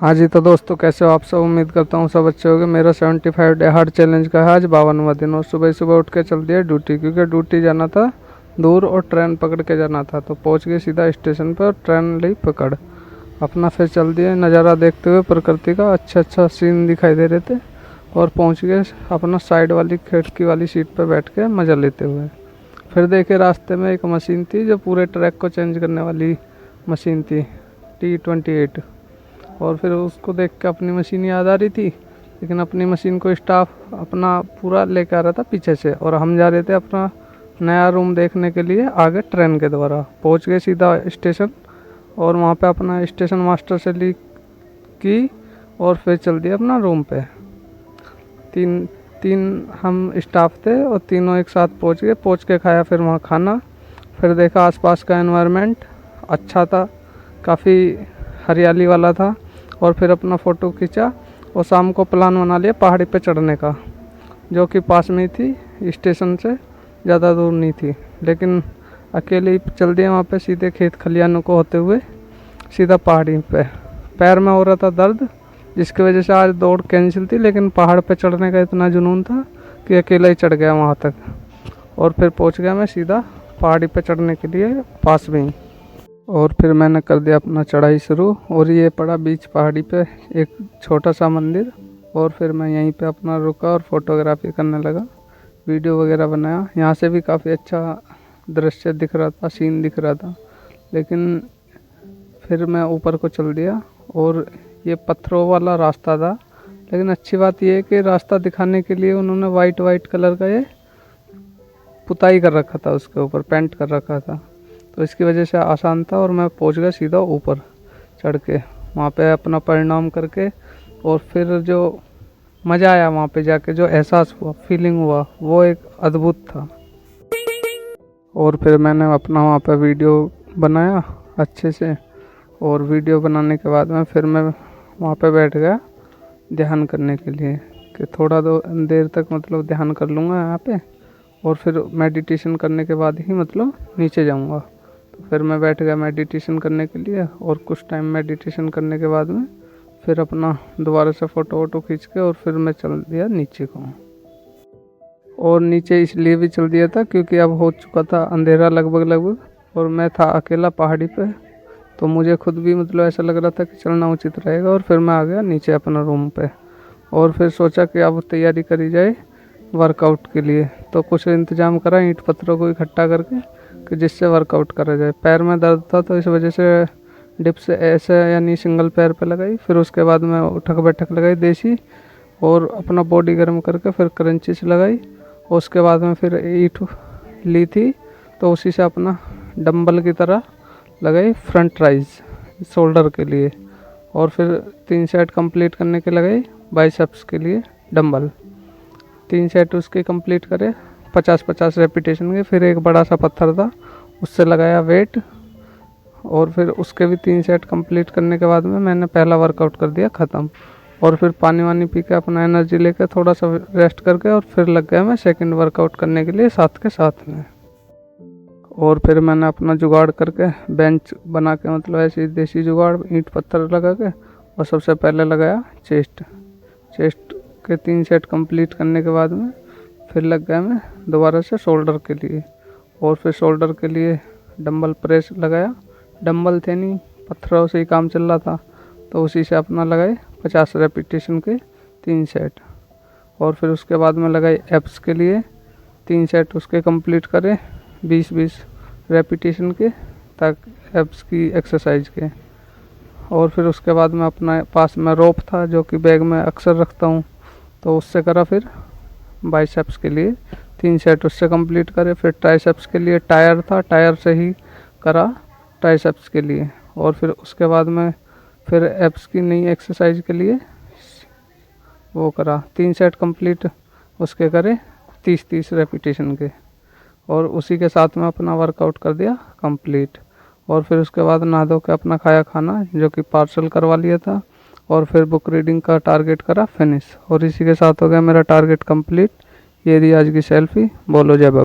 हाँ जी, तो दोस्तों कैसे हो आप सब। उम्मीद करता हूँ सब अच्छे होंगे। मेरा 75 डे हार्ड चैलेंज का है आज 52वां दिन और सुबह सुबह उठ के चल दिया ड्यूटी, क्योंकि ड्यूटी जाना था दूर और ट्रेन पकड़ के जाना था। तो पहुँच गए सीधा स्टेशन पर, ट्रेन ली पकड़ अपना फिर चल दिए नज़ारा देखते हुए। प्रकृति का अच्छा सीन दिखाई दे रहे थे और पहुँच गए अपना साइड वाली खिड़की वाली सीट पर बैठ के मज़ा लेते हुए। फिर देखे रास्ते में एक मशीन थी जो पूरे ट्रैक को चेंज करने वाली मशीन थी, T28। और फिर उसको देख के अपनी मशीन याद आ रही थी, लेकिन अपनी मशीन को स्टाफ अपना पूरा लेकर आ रहा था पीछे से, और हम जा रहे थे अपना नया रूम देखने के लिए आगे ट्रेन के द्वारा। पहुंच गए सीधा स्टेशन और वहाँ पे अपना स्टेशन मास्टर से ली की और फिर चल दिया अपना रूम पे। तीन हम स्टाफ थे और तीनों एक साथ पहुँच गए। पहुँच के खाया फिर वहाँ खाना। फिर देखा आसपास का एनवायरनमेंट अच्छा था, काफ़ी हरियाली वाला था। और फिर अपना फ़ोटो खींचा और शाम को प्लान बना लिया पहाड़ी पे चढ़ने का, जो कि पास में ही थी, स्टेशन से ज़्यादा दूर नहीं थी। लेकिन अकेले ही चल दिए वहाँ पे सीधे खेत खलियानों को होते हुए सीधा पहाड़ी पे। पैर में हो रहा था दर्द, जिसकी वजह से आज दौड़ कैंसिल थी, लेकिन पहाड़ पे चढ़ने का इतना जुनून था कि अकेला ही चढ़ गया वहाँ तक। और फिर पहुँच गया मैं सीधा पहाड़ी पे चढ़ने के लिए पास में ही। और फिर मैंने कर दिया अपना चढ़ाई शुरू। और ये पड़ा बीच पहाड़ी पे एक छोटा सा मंदिर। और फिर मैं यहीं पे अपना रुका और फोटोग्राफी करने लगा, वीडियो वगैरह बनाया। यहाँ से भी काफ़ी अच्छा दृश्य दिख रहा था, सीन दिख रहा था। लेकिन फिर मैं ऊपर को चल दिया और ये पत्थरों वाला रास्ता था। लेकिन अच्छी बात यह है कि रास्ता दिखाने के लिए उन्होंने वाइट कलर का ये पुताई कर रखा था, उसके ऊपर पेंट कर रखा था, तो इसकी वजह से आसान था। और मैं पहुंच गया सीधा ऊपर चढ़ के, वहाँ पे अपना परिणाम करके। और फिर जो मज़ा आया वहाँ पे जाके, जो एहसास हुआ, फीलिंग हुआ, वो एक अद्भुत था। और फिर मैंने अपना वहाँ पे वीडियो बनाया अच्छे से। और वीडियो बनाने के बाद में फिर मैं वहाँ पे बैठ गया ध्यान करने के लिए, कि थोड़ा देर तक मतलब ध्यान कर लूँगा यहाँ पे, और फिर मेडिटेशन करने के बाद ही मतलब नीचे जाऊँगा। तो फिर मैं बैठ गया मेडिटेशन करने के लिए। और कुछ टाइम मेडिटेशन करने के बाद में फिर अपना दोबारा से फ़ोटो खींच के और फिर मैं चल दिया नीचे को। और नीचे इसलिए भी चल दिया था क्योंकि अब हो चुका था अंधेरा लगभग, और मैं था अकेला पहाड़ी पे। तो मुझे खुद भी मतलब ऐसा लग रहा था कि चलना उचित रहेगा। और फिर मैं आ गया नीचे अपना रूम पे। और फिर सोचा कि अब तैयारी करी जाए वर्कआउट के लिए। तो कुछ इंतज़ाम करा ईंट पत्थरों को इकट्ठा करके, कि जिससे वर्कआउट करा जाए। पैर में दर्द था तो इस वजह से डिप्स ऐसे यानी सिंगल पैर पे लगाई। फिर उसके बाद में उठक बैठक लगाई देसी, और अपना बॉडी गर्म करके फिर क्रंचिस लगाई। और उसके बाद में फिर ईंट ली थी तो उसी से अपना डंबल की तरह लगाई फ्रंट राइज शोल्डर के लिए। और फिर 3 सेट कंप्लीट करने के लगाई बाइसेप्स के लिए डंबल। 3 सेट उसके कंप्लीट करे 50-50 रेपिटेशन के। फिर एक बड़ा सा पत्थर था, उससे लगाया वेट। और फिर उसके भी 3 सेट कंप्लीट करने के बाद में मैंने पहला वर्कआउट कर दिया ख़त्म। और फिर पानी वानी पी के अपना एनर्जी लेकर थोड़ा सा रेस्ट करके और फिर लग गया मैं सेकंड वर्कआउट करने के लिए साथ के साथ में। और फिर मैंने अपना जुगाड़ करके बेंच बना के, मतलब ऐसे देसी जुगाड़ ईंट पत्थर लगा के, और सबसे पहले लगाया चेस्ट के 3 सेट कंप्लीट करने के बाद में फिर लग गया मैं दोबारा से शोल्डर के लिए। और फिर शोल्डर के लिए डंबल प्रेस लगाया। डंबल थे नहीं, पत्थरों से ही काम चल रहा था, तो उसी से अपना लगाए 50 रेपिटेशन के 3 सेट। और फिर उसके बाद में लगाए एब्स के लिए 3 सेट उसके कंप्लीट करे 20-20 रेपिटेशन के, ताकि एब्स की एक्सरसाइज के। और फिर उसके बाद में अपना पास में रोप था जो कि बैग में अक्सर रखता हूँ, तो उससे करा फिर बाइसेप्स के लिए 3 सेट उससे कंप्लीट करे। फिर ट्राइसेप्स के लिए टायर था, टायर से ही करा ट्राइसेप्स के लिए। और फिर उसके बाद में फिर एब्स की नई एक्सरसाइज के लिए वो करा 3 सेट कंप्लीट उसके करे 30-30 रेपिटेशन के। और उसी के साथ में अपना वर्कआउट कर दिया कंप्लीट। और फिर उसके बाद नहा धो के अपना खाया खाना, जो कि पार्सल करवा लिया था। और फिर बुक रीडिंग का टारगेट करा फिनिश। और इसी के साथ हो गया मेरा टारगेट कंप्लीट। ये रही आज की सेल्फी। बोलो जय बाबा।